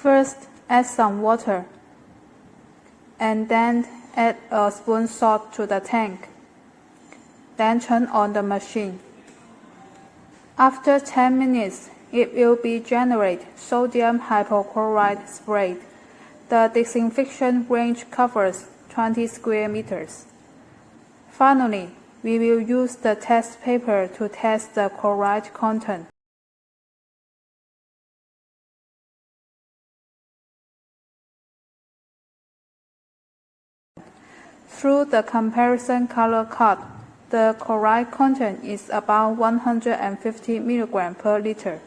First, add some water, and then add a spoon salt to the tank. Then turn on the machine. After 10 minutes, it will be generate sodium hypochlorite spray. The disinfection range covers 20 square meters. Finally, we will use the test paper to test the chloride content. Through the comparison color card, the chloride content is about 150 mg per liter.